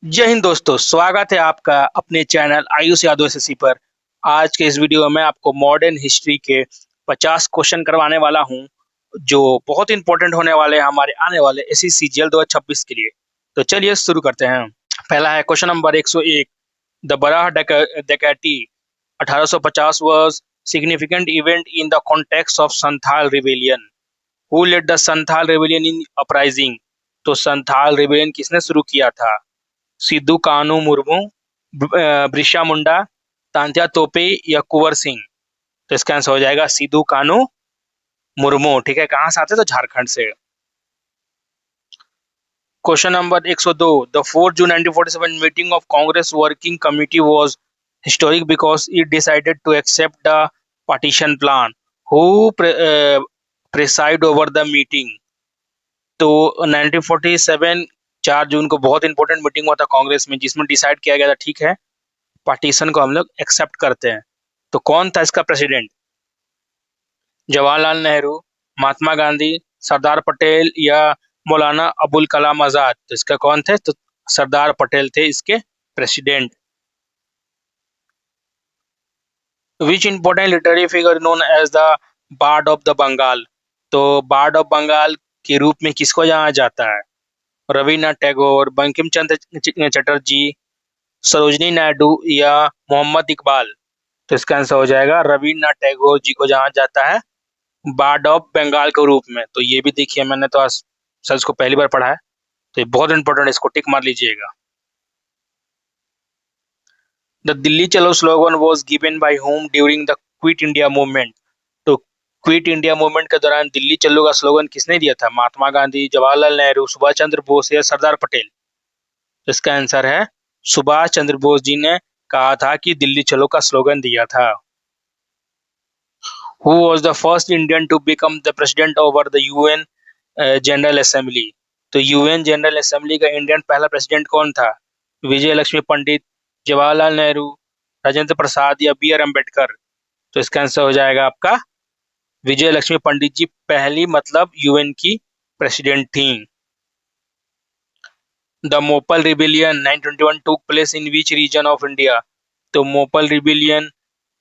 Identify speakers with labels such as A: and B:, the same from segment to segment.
A: जय हिंद दोस्तों, स्वागत है आपका अपने चैनल आयुष यादव एसएससी पर। आज के इस वीडियो में आपको मॉडर्न हिस्ट्री के 50 क्वेश्चन करवाने वाला हूं, जो बहुत इंपॉर्टेंट होने वाले हैं हमारे आने वाले एसएससी जीएल 2026 के लिए। तो चलिए शुरू करते हैं। पहला है क्वेश्चन नंबर 101। द बराह डकैती 1850 was significant event in the context of Santhal rebellion. Who led the Santhal rebellion in uprising. तो संथाल रिबेलियन किसने शुरू किया था? सिद्धू कानू मुर्मू, बिरसा मुंडा, तांत्या तोपे या कुंवर सिंह। तो इसका आंसर हो जाएगा सिद्धू कानू मुर्मू। ठीक है, कहां से आते? तो झारखंड से। Question number 102। The 4 June 1947 meeting of Congress working committee was historic because it decided to accept the partition plan. Who preside over the meeting. तो 1947 4 जून को बहुत इंपॉर्टेंट मीटिंग हुआ था कांग्रेस में, जिसमें डिसाइड किया गया था, ठीक है, पार्टीशन को हम लोग एक्सेप्ट करते हैं। तो कौन था इसका प्रेसिडेंट? जवाहरलाल नेहरू, महात्मा गांधी, सरदार पटेल या मौलाना अबुल कलाम आजाद। तो इसका कौन थे? तो सरदार पटेल थे इसके president. Which important literary figure known as the bard of the Bengal. तो बार्ड ऑफ बंगाल के रूप में किसको जाना जाता है? रविन्द्रनाथ टैगोर, बंकिम चंद्र चटर्जी, सरोजनी नायडू या मोहम्मद इकबाल। तो इसका आंसर हो जाएगा रविन्द्रनाथ टैगोर जी को जाना जाता है बार्ड ऑफ बंगाल के रूप में। तो ये भी देखिए, मैंने तो आज सर इसको पहली बार पढ़ा है, तो ये बहुत इंपॉर्टेंट है, इसको टिक मार लीजिएगा। द दिल्ली चलो slogan was given by home during the quit India movement. तो क्विट इंडिया मूवमेंट के दौरान दिल्ली चलो का स्लोगन किसने दिया था? महात्मा गांधी, जवाहरलाल नेहरू, सुभाष चंद्र बोस या सरदार पटेल। तो इसका आंसर है सुभाष चंद्र बोस जी ने कहा था कि दिल्ली चलो का स्लोगन दिया था। Who was the first Indian to become the president over the UN general assembly. तो यूएन जनरल असेंबली का इंडियन पहला प्रेसिडेंट कौन था? विजय लक्ष्मी पंडित, जवाहरलाल नेहरू, राजेंद्र प्रसाद या बी आर अम्बेडकर। तो इसका आंसर हो जाएगा आपका विजय लक्ष्मी पंडित जी पहली मतलब यूएन की प्रेसिडेंट थी। The Moplah rebellion 1921 took place in which region of India. तो मोपल रिबिलियन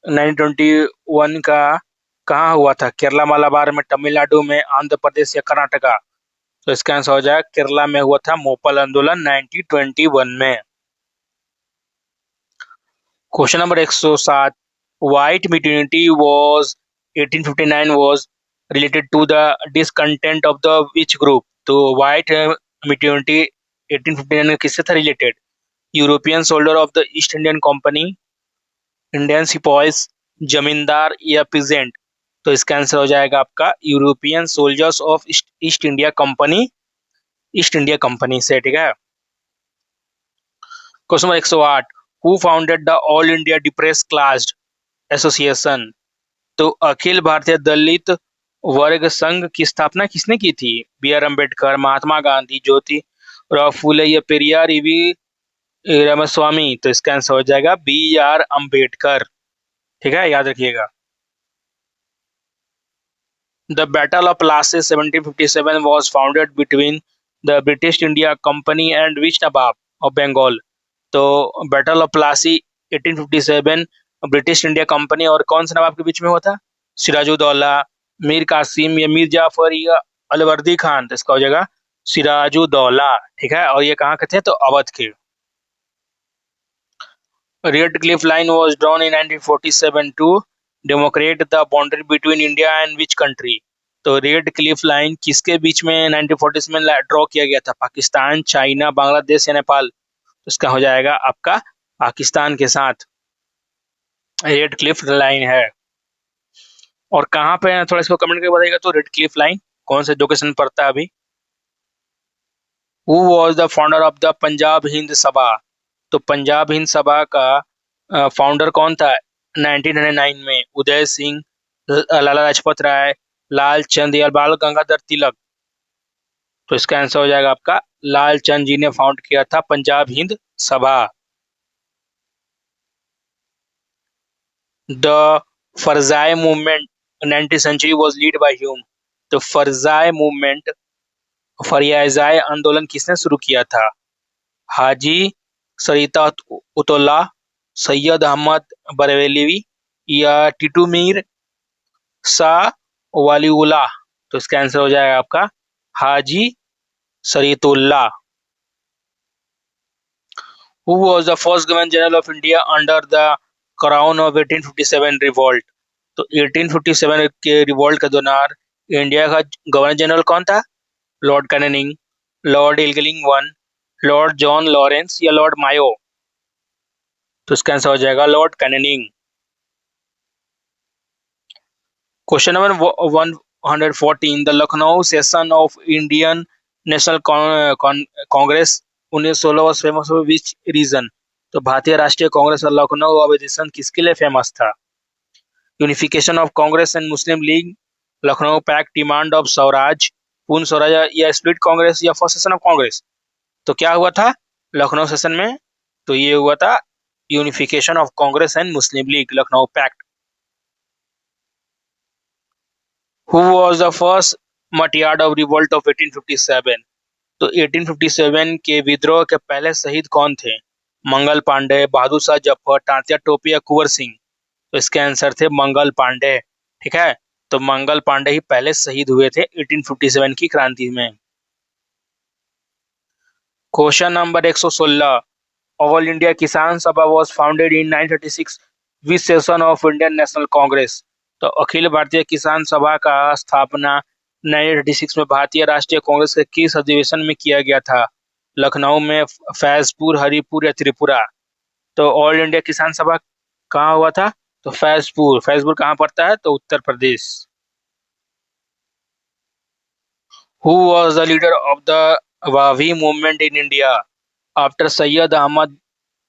A: 1921 का कहाँ हुआ था? केरला, मालाबार में, तमिलनाडु में, आंध्र प्रदेश या कर्नाटका। तो इसका आंसर हो जाएगा केरला में हुआ था मोपल आंदोलन 1921 में। Question number 107। White mutiny was 1859 was related to the discontent of the which group. तो व्हाइट म्यूटिनी 1859 में किससे था related? European soldier of the East Indian Company, Indian sepoys, zamindar या पीजेंट। तो इसका आंसर हो जाएगा आपका European soldiers of East India Company, East India Company से। ठीक है। Question number 108। Who founded the All India Depressed Class Association. तो अखिल भारतीय दलित वर्ग संघ की स्थापना किसने की थी? बी आर अम्बेडकर, महात्मा गांधी, ज्योतिराव फूले या पेरियार ईवी रामास्वामी। तो इसका आंसर हो जाएगा बी आर अम्बेडकर। ठीक है, याद रखिएगा। The battle of Plassey 1757 was founded between the British India Company and which Nawab of Bengal। तो battle of Plassey 1857 British India company और कौन से नवाब के बीच में हुआ था? सिराजुद्दौला, मीर कासिम या मीर जाफर या अलवर्दी खान। तो इसका हो जाएगा सिराजुद्दौला। ठीक है, और ये कहाँ के थे? तो अवध के। Red Cliff line was drawn in 1947 to demarcate the boundary between India and which country। तो रेड क्लिफ लाइन किसके बीच में 1940 में ड्रॉ किया गया था? पाकिस्तान, चाइना, बांग्लादेश या नेपाल। तो इसका हो जाएगा आपका पाकिस्तान के साथ रेड क्लिफ लाइन है। और कहाँ पे है थोड़ा इसको कमेंट करके बताइएगा। तो रेड क्लिफ लाइन कौन से लोकेशन पड़ता है अभी? Who was the founder of the Punjab Hind सभा। तो पंजाब हिंद सभा का फाउंडर कौन था 1909 में? उदय सिंह, लाला लाजपत राय, लाल चंद या बाल गंगाधर तिलक। तो इसका आंसर हो जाएगा आपका लाल चंद जी ने फाउंड किया था Punjab Hind Sabha. The Faraizi movement 19th century was led by Hume. तो फरजाई मूवमेंट, फरियाजाई आंदोलन किसने शुरू किया था? हाजी सरिता उतौला, सैयद अहमद बरेलवी या टीटू मीर शाह वालीउल्लाह। तो इसका आंसर हो जाएगा आपका हाजी सरीतुल्लाह। Who was the first Governor General of India under the crown of 1857 revolt? तो 1857 के रिवॉल्ट के दौरान इंडिया का गवर्नर जनरल कौन था? Lord Canning, lord Elgin one, lord John Lawrence या लॉर्ड मायो। तो इसका आंसर हो जाएगा lord Canning. Question number 114, the Lucknow session of Indian national Congress 1916 was famous for which reason? तो भारतीय राष्ट्रीय कांग्रेस और लखनऊ अधिवेशन किसके लिए फेमस था? Unification of Congress and Muslim league, Lucknow pact, demand of Swaraj, Purna Swaraj या स्प्लिट कांग्रेस या फर्स्ट सेशन ऑफ कांग्रेस। तो क्या हुआ था लखनऊ सेशन में? तो ये हुआ था unification of Congress and Muslim league, Lucknow pact. Who was the first Matyard of revolt of 1857? तो 1857 के विद्रोह के पहले शहीद कौन थे? मंगल पांडे, बहादुर शाह जफर, तात्या टोपे या कुंवर सिंह। तो इसके आंसर थे मंगल पांडे। ठीक है, तो मंगल पांडे ही पहले शहीद हुए थे 1857 की क्रांति में। क्वेश्चन नंबर 116, ऑल इंडिया किसान सभा was founded in 1936 which session of Indian national Congress. तो अखिल भारतीय किसान सभा का स्थापना 1936 में भारतीय राष्ट्रीय कांग्रेस के किस अधिवेशन में किया गया था? लखनऊ में, फैजपुर, हरिपुर या त्रिपुरा। तो ऑल इंडिया किसान सभा कहाँ हुआ था? तो फैजपुर। फैजपुर कहाँ पड़ता है? तो Uttar Pradesh. Who was the leader of the Wahabi movement in India after Syed Ahmad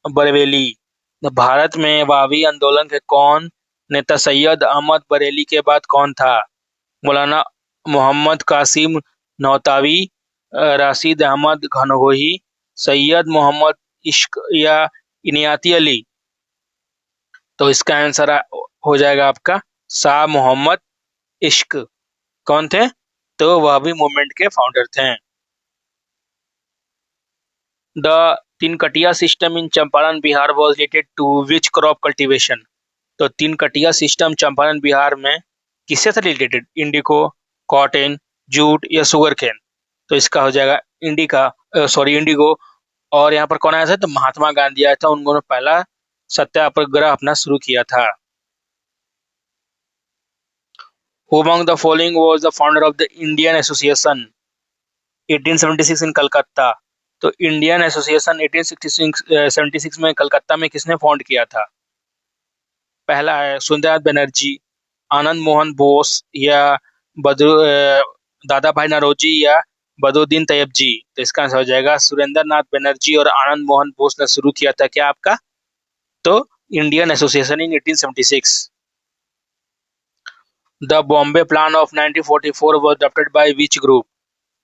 A: Bareilly. Bharat में वावी आंदोलन के कौन नेता सैयद अहमद बरेली के बाद कौन था? मौलाना मोहम्मद कासिम नौतावी, राशिद अहमद घनोही, सैयद मोहम्मद इश्क या इनायती अली। तो इसका आंसर हो जाएगा आपका शाह मोहम्मद इश्क। कौन थे? तो वावी मूवमेंट के फाउंडर थे। The tinkathia system in Champaran Bihar was related to which crop cultivation. तो तीनकटिया सिस्टम चंपारण बिहार में किससे था रिलेटेड? इंडिको, कॉटन, जूट या सुगर केन। तो इसका हो जाएगा इंडिगो। और यहाँ पर कौन आया था? तो महात्मा गांधी आया था, उन्होंने पहला सत्याग्रह अपना शुरू किया था। Who among the following was the founder of the Indian Association 1876 in Calcutta? तो इंडियन एसोसिएशन 1876 में कलकत्ता में किसने फाउंड किया था? पहला है सुरेंद्रनाथ बनर्जी, आनंद मोहन बोस या दादा भाई नौरोजी या बदरुद्दीन तैयब जी। तो इसका आंसर हो जाएगा सुरेंद्रनाथ बनर्जी और आनंद मोहन बोस ने शुरू किया था क्या आपका? तो Indian association in 1876। The Bombay plan of 1944 was drafted by which group?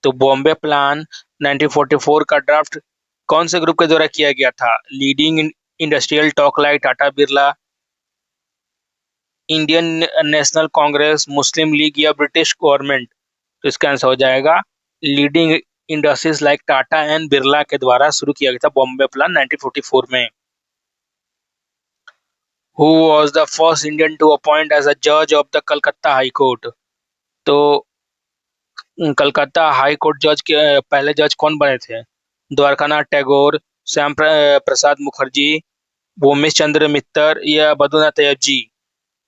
A: तो बॉम्बे प्लान 1944 का ड्राफ्ट कौन से ग्रुप के द्वारा किया गया था? Leading industrial talk like Tata Birla, Indian national Congress, Muslim League या ब्रिटिश गवर्नमेंट। तो इसका आंसर हो जाएगा leading industries like Tata and Birla के द्वारा शुरू किया गया था बॉम्बे प्लान 1944 में। Who was the first Indian to appoint as a जज of the Calcutta high court? तो कलकत्ता हाई कोर्ट जज के पहले जज कौन बने थे? द्वारकानाथ टैगोर, श्याम प्रसाद मुखर्जी, भूमेश चंद्र मित्तर या बद्रीनाथ तैयब जी।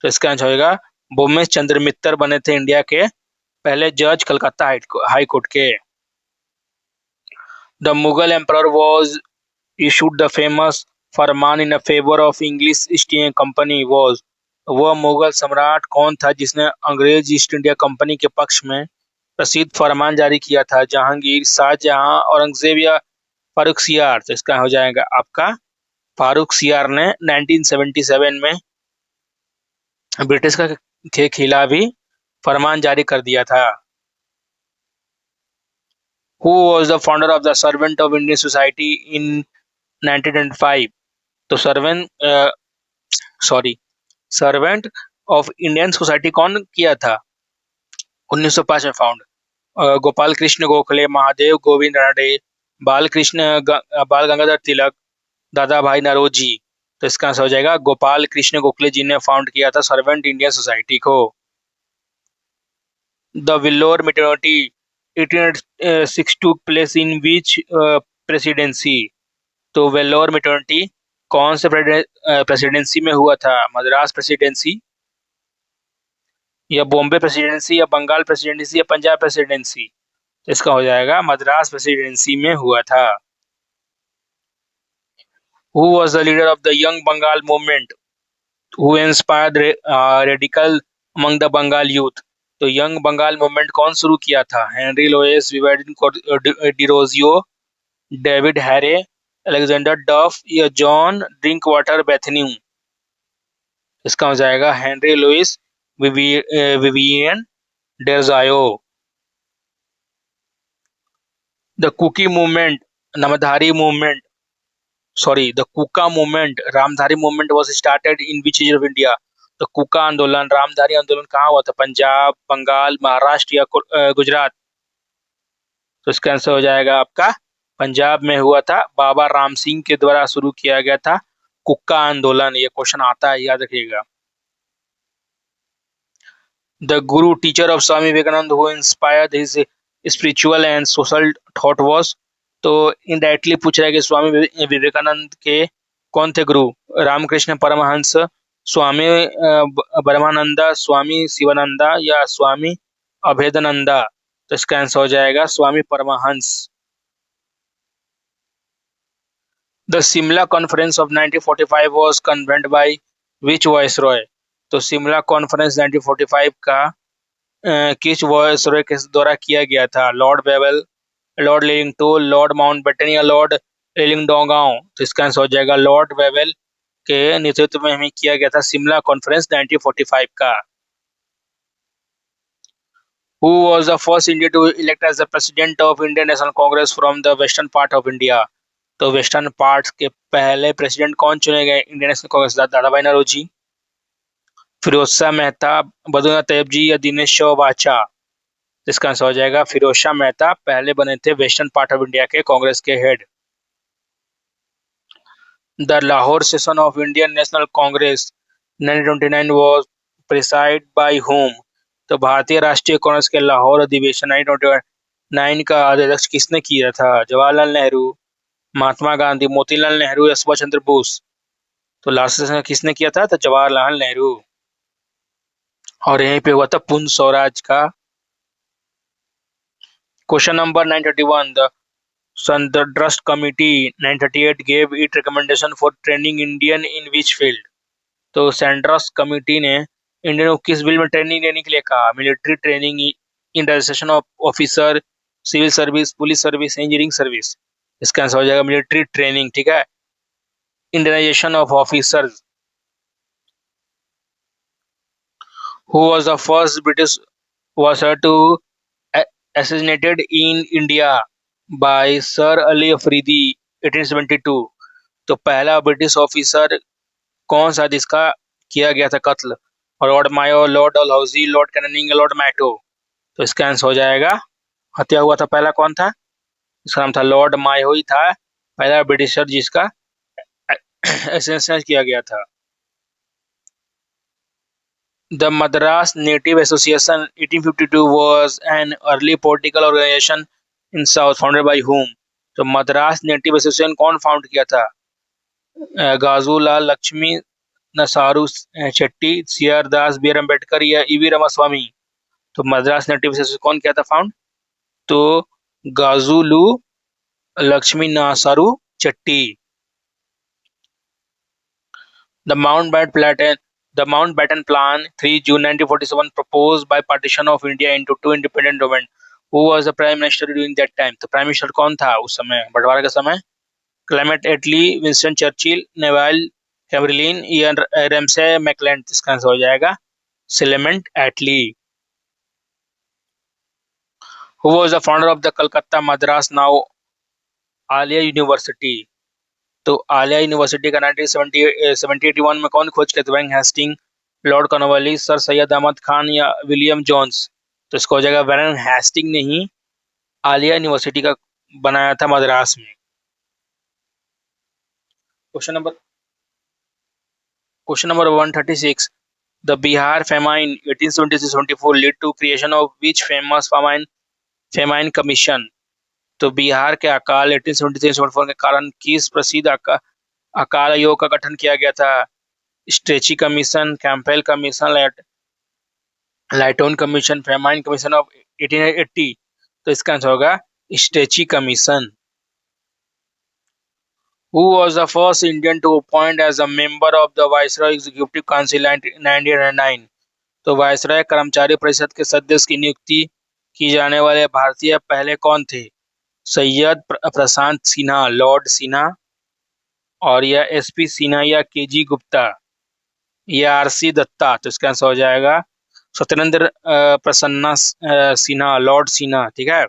A: तो इसका आंसर होगा भूमेश चंद्र मित्तर बने थे इंडिया के पहले जज कलकत्ता हाई कोर्ट के। The Mughal emperor was issued the famous Farman in favour of English east India company was. वह मुगल सम्राट कौन था जिसने अंग्रेज ईस्ट इंडिया कंपनी के पक्ष में प्रसिद्ध फरमान जारी किया था? जहांगीर, शाहजहां, औरंगजेब या फारूक सियार। तो इसका हो जाएगा आपका फारूक सियार ने 1977 में ब्रिटिश के खिलाफ भी फरमान जारी कर दिया था। Who was the founder of the servant of Indian society in 1905? तो सर्वेंट ऑफ इंडियन सोसाइटी कौन किया था? 1905 में फाउंड। गोपाल कृष्ण गोखले, महादेव गोविंद रानडे, बाल गंगाधर तिलक, दादा भाई नरोजी। तो इसका आंसर हो जाएगा गोपाल कृष्ण गोखले जी ने फाउंड किया था सर्वेंट इंडियन सोसाइटी को। The Vellore mutiny 1806 took place in which presidency. तो वेल्लोर मेटर्निटी कौन से प्रेसिडेंसी में हुआ था? मद्रास प्रेसिडेंसी, या बॉम्बे प्रेसिडेंसी, या बंगाल प्रेसिडेंसी, या पंजाब प्रेसिडेंसी? तो इसका हो जाएगा मद्रास प्रेसिडेंसी में हुआ था। Who was the leader of the young Bengal movement who inspired radical among the Bengal youth? तो यंग बंगाल मूवमेंट कौन शुरू किया था? Henry Louis, Vivian Derozio, David Hare, Alexander Duff, या जॉन ड्रिंक वाटर बेथन्यू? इसका हो जाएगा Henry Louis Vivian Derozio. The Kuki movement, Namdhari movement, sorry the Kuka movement, Ramdhari movement was started in which region of India? तो कुका आंदोलन, रामधारी आंदोलन कहाँ हुआ था? पंजाब, बंगाल, महाराष्ट्र, या गुजरात? तो इसका आंसर हो जाएगा आपका पंजाब में हुआ था। बाबा राम सिंह के द्वारा शुरू किया गया था कुक्का आंदोलन। ये क्वेश्चन आता है, याद रखिएगा। The guru teacher of Swami Vivekananda who inspired his spiritual and social thought was? तो इनडायरेक्टली पूछ रहा है कि स्वामी विवेकानंद के कौन थे गुरु? रामकृष्ण परमहंस, स्वामी ब्रह्मानंदा, स्वामी शिवानंदा, या स्वामी अभेदानंदा? तो इसका आंसर हो जाएगा Swami Paramhans. The Shimla conference of 1945 was convened by which viceroy? तो शिमला कॉन्फ्रेंस 1945 का किस वायसरॉय के द्वारा किया गया था? Lord bevel, Lord Livingstone, Lord Mountbatten, या लॉर्ड एलिंगडोंगाओ? तो इसका आंसर हो जाएगा लॉर्ड बेवल के नेतृत्व में हमें किया गया था शिमला कॉन्फ्रेंस 1945 का। Who was the first Indian to elect as the president of Indian National Congress from the western part of India? तो वेस्टर्न पार्ट के पहले प्रेसिडेंट कौन चुने गए इंडियन नेशनल कांग्रेस? दादा भाई नौरोजी, फिरोज शाह मेहता, बद्रीनाथ तैयब जी, या दिनेश चौबाचा? इसका आंसर हो जाएगा फिरोज शाह मेहता पहले बने थे वेस्टर्न पार्ट ऑफ इंडिया के कांग्रेस के head. The Lahore session of Indian national Congress 1929 was preside by whom? तो भारतीय राष्ट्रीय कांग्रेस के लाहौर अधिवेशन 1929 का अध्यक्ष किसने किया था? जवाहरलाल नेहरू, महात्मा गांधी, मोतीलाल नेहरू, या सुभाष चंद्र बोस? तो लास्ट सेशन किसने किया था? तो जवाहरलाल नेहरू। और यहीं पे हुआ था पूर्ण स्वराज का। Question number 931, the Sandhurst Committee 1938 gave it recommendation for training Indian in which field? तो सैंड्रस कमिटी ने इंडियन को किस फील्ड में ट्रेनिंग देने के लिए कहा? Military training, industrial officer, civil service, police service, engineering service? इसका आंसर हो जाएगा मिलिट्री ट्रेनिंग। ठीक है, Indianization of officers. Who was the first British officer to assassinated in India by Sir Ali Afridi 1872? तो पहला ब्रिटिश ऑफिसर कौन सा जिसका किया गया था कत्ल? Lord Mayo, lord Dalhousie, lord Canning, lord Minto? तो इसका आंसर हो जाएगा हत्या हुआ था पहला कौन था? इसका नाम था लॉर्ड मायो ही था पहला ब्रिटिशर जिसका असैसिनेट किया गया था। The Madras Native Association 1852 was an early political organization in South founded by whom? तो मद्रास नेटिव एसोसिएशन कौन फाउंड किया था? Gazulu Lakshmi, Nasaru Shetty, C R Das, B R Ambedkar, या ईवी रामास्वामी? तो मद्रास नेटिव एसोसिएशन कौन किया था फाउंड? तो गाजुलू लक्ष्मी नासारू चट्टी। The Mountbatten Plan 3 June 1947 proposed by partition of India into two independent government. Who was the prime minister during that time? तो प्राइम मिनिस्टर कौन था उस समय बंटवारे का समय? Clement Attlee, Winston Churchill, Neville Chamberlain, या रेमसे मैकलेंड? इसका आंसर हो जाएगा Clement Attlee. Who was the founder of the Calcutta Madras now Aliah university? तो आलिया यूनिवर्सिटी का 1971 में कौन खोज किया था? Warren Hastings, lord Cornwallis, sir Syed Ahmad Khan, या विलियम जोन्स? तो इसको हो जाएगा वैरेन हेस्टिंग ने ही आलिया यूनिवर्सिटी का बनाया था मद्रास में। Question number 136। The Bihar famine 1873-74 lead to creation of which famous famine commission. तो बिहार के अकाल 1873-74 के कारण किस प्रसिद्ध अकाल आयोग का गठन किया गया था? Strachey commission, Campbell commission, Lytton commission, famine commission of 1880। तो इसका आंसर होगा Strachey commission. Who was the first Indian to appoint as a member of the Viceroy Executive Council in 1909? तो वायसराय कर्मचारी परिषद के सदस्य की नियुक्ति की जाने वाले भारतीय पहले कौन थे? सैयद प्रशांत सिन्हा, लॉर्ड सिन्हा, और या एसपी सिन्हा, या केजी गुप्ता, या आरसी दत्ता। तो इसका आंसर हो जाएगा सत्येंद्र प्रसन्ना सिन्हा, लॉर्ड सिन्हा। ठीक है।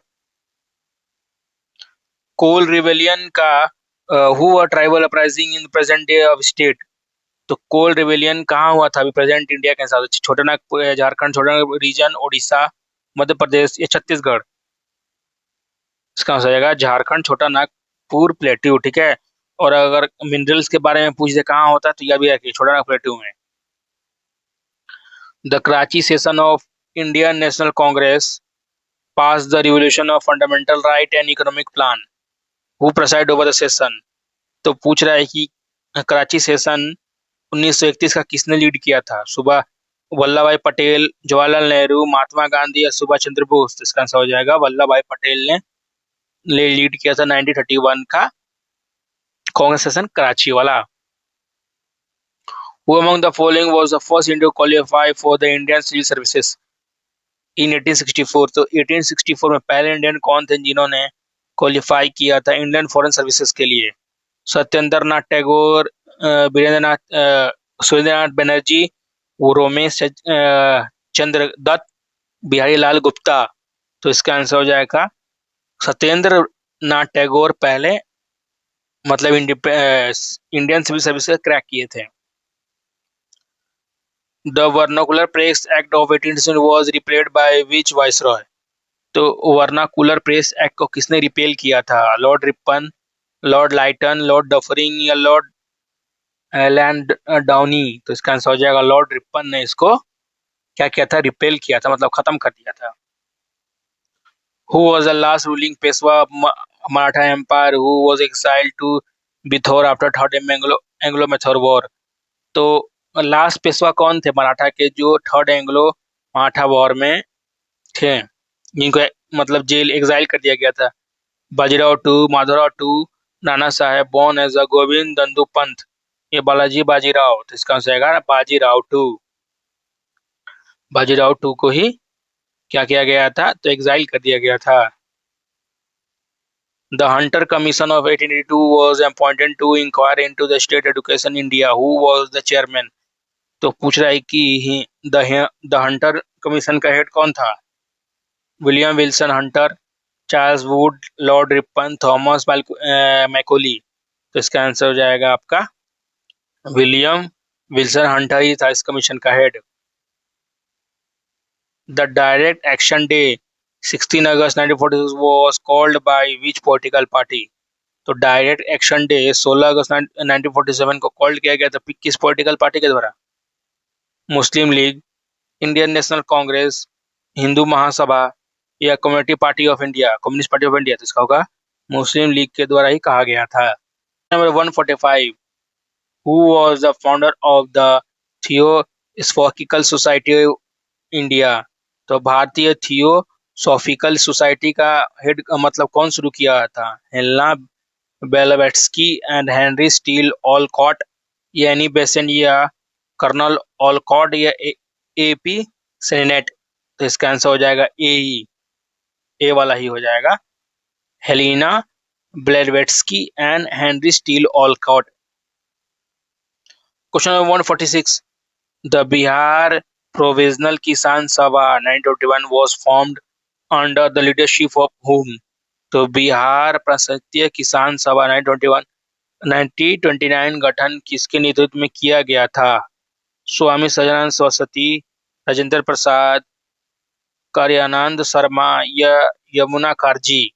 A: कोल रिवेलियन का हुआ tribal uprising in present day of state. तो कोल रिवेलियन कहाँ हुआ था अभी प्रेजेंट इंडिया के हिसाब से? छोटानागपुर, झारखंड, छोटानागपुर रीजन, उड़ीसा, मध्य प्रदेश या छत्तीसगढ़। इसका आंसर हो जाएगा झारखंड, छोटानागपुर प्लेट्यू। ठीक है। और अगर मिनरल्स के बारे में पूछ दे कहाँ होता है तो यह भी है कि छोटानागपुर प्लेट्यू में। The Karachi session of Indian national Congress pass the revolution of fundamental right and economic plan. Who preside over the session. तो पूछ रहा है कि कराची सेशन 1931 का किसने लीड किया था? सुबह वल्लभ भाई पटेल, जवाहरलाल नेहरू, महात्मा गांधी या सुभाष चंद्र बोस। तो इसका आंसर हो जाएगा वल्लभ भाई पटेल ने लीड किया था 1931 का कांग्रेस सेशन कराची वाला। Who among the following was the first Indian to qualify for the Indian Civil Services in 1864? तो 1864 में पहले इंडियन कौन थे जिन्होंने क्वालिफाई किया था इंडियन फॉरेन सर्विसेज के लिए? सत्येंद्र नाथ टैगोर, सुरेंद्रनाथ बनर्जी, रोमेश चंद्र दत्त, बिहारी लाल गुप्ता। तो इसका आंसर हो जाएगा सत्येंद्र नाथ टैगोर पहले मतलब इंडियन सिविल सर्विसेज क्रैक किए थे। The Vernacular Press Act of 1860 was repealed by which viceroy? तो वर्नाकुलर प्रेस एक्ट को किसने रिपेल किया था? लॉर्ड रिपन, लॉर्ड लाइटन, लॉर्ड डफरिंग या लॉर्ड लैंड डाउनी। तो इसका आंसर हो जाएगा लॉर्ड रिपन ने इसको क्या किया था? रिपेल किया था, मतलब खत्म कर दिया था। Who was the last ruling Peshwa of Maratha Empire who was exiled to Bithor after Third Anglo-Mysore War? तो लास्ट पेशवा कौन थे मराठा के जो थर्ड एंग्लो मराठा वॉर में थे, जिनको मतलब जेल एग्जाइल कर दिया गया था? Bajirao to, Madhavrao two, Nana Saheb born as a Govind Dhondu Pant, ये बालाजी बाजीराव। तो इसका आंसर आएगा बाजीराव टू। बाजीराव टू को ही क्या किया गया था? तो एग्जाइल कर दिया गया था। The Hunter Commission of 1882 was appointed to inquire into the state education in India. Who was the chairman? तो पूछ रहा है कि द हंटर कमीशन का हेड कौन था? William Wilson Hunter, Charles Wood, Lord Ripon, Thomas Macaulay. तो इसका आंसर हो जाएगा आपका विलियम विल्सन हंटर ही था इस कमीशन का head. The direct action day 16 August 1946 was called by which political party? तो डायरेक्ट एक्शन डे 16 अगस्त 1947 को कॉल किया गया था किस पॉलिटिकल पार्टी के द्वारा? Muslim League, Indian national Congress, Hindu Mahasabha या कम्युनिस्ट पार्टी ऑफ इंडिया। तो इसका होगा मुस्लिम लीग के द्वारा ही कहा गया था। Number 145। Who was the founder of the theosophical society India? तो भारतीय थियोसॉफिकल सोसाइटी का हेड मतलब कौन शुरू किया था? Helena Blavatsky and Henry Steel Olcott, Annie Besant या कर्नल ऑलकॉट या एपी सेनेट। तो इसका आंसर हो जाएगा ए वाला ही हो जाएगा, Helena Blavatsky and Henry Steel Olcott. Question number 146। The Bihar provincial Kisan Sabha 1921 was formed under the leadership of whom? तो बिहार प्रांतीय किसान सभा 1929 गठन किसके नेतृत्व में किया गया था? स्वामी सहजानंद सरस्वती, राजेंद्र प्रसाद, कार्यानंद शर्मा या यमुना खारजी।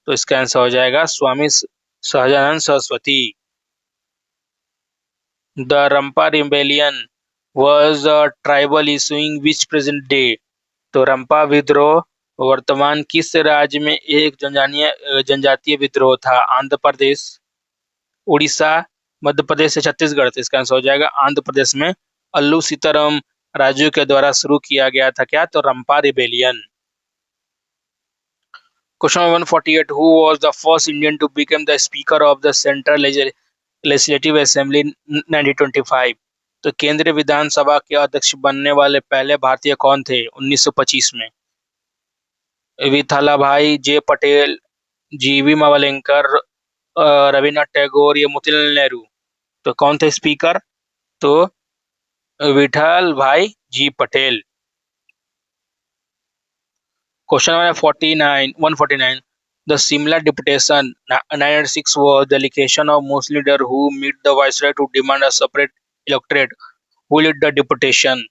A: तो इसका आंसर हो जाएगा Swami Sahajanand Saraswati. The Rampa rebellion was a tribal issuing which present day। तो रंपा विद्रोह वर्तमान किस राज्य में एक जनजातीय विद्रोह था? आंध्र प्रदेश, उड़ीसा, मध्य प्रदेश से छत्तीसगढ़। तो इसका आंसर हो जाएगा आंध्र प्रदेश में अल्लू सीताराम राजू के द्वारा शुरू किया गया था क्या? तो Rampa rebellion. Question 148, who was the first Indian to become the speaker of the central legislative assembly 1925? तो केंद्रीय विधानसभा के अध्यक्ष बनने वाले पहले भारतीय कौन थे 1925 में? विठालाभाई जे पटेल, जीवी मावलेंकर, रविन्द्रनाथ टैगोर या मोतीलाल नेहरू। तो कौन थे स्पीकर? तो Vithal bhai J Patel. Question number 149, the Simla deputation 906 was the delegation of Muslim leaders who meet the viceroy to demand a separate electorate. Who led the deputation?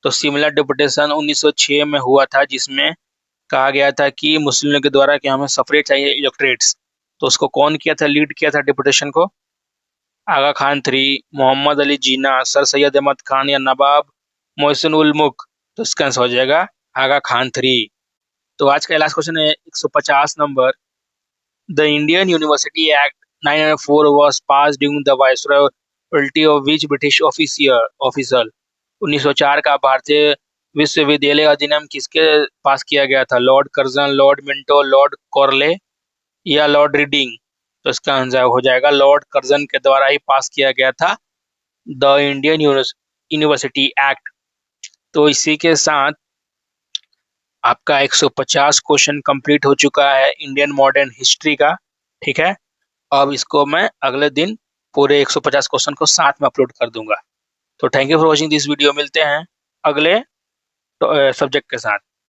A: तो सिमला डिपुटेशन 1906 में हुआ था, जिसमें कहा गया था कि मुस्लिम के द्वारा कि हमें सेपरेट चाहिए इलेक्टोरेट्स। तो उसको कौन किया था, लीड किया था डिपुटेशन को? आगा खान III, मोहम्मद अली जीना, सर सैयद अहमद खान या नवाब मोहसिन उल मुल्क। तो इसका आंसर हो जाएगा आगा खान III। तो आज का लास्ट क्वेश्चन है 150 number. The Indian university act 904 was passed during the viceroyalty of which British officer? 1904 का भारतीय विश्वविद्यालय अधिनियम किसके पास किया गया था? Lord Curzon, lord Minto, lord Morley या लॉर्ड रीडिंग? तो इसका आंसर हो जाएगा लॉर्ड कर्जन के द्वारा ही पास किया गया था द इंडियन यूनिवर्सिटी एक्ट। तो इसी के साथ आपका 150 क्वेश्चन कंप्लीट हो चुका है इंडियन मॉडर्न हिस्ट्री का। ठीक है, अब इसको मैं अगले दिन पूरे 150 क्वेश्चन को साथ में अपलोड कर दूंगा। तो thank you for watching this video. मिलते हैं अगले सब्जेक्ट के साथ।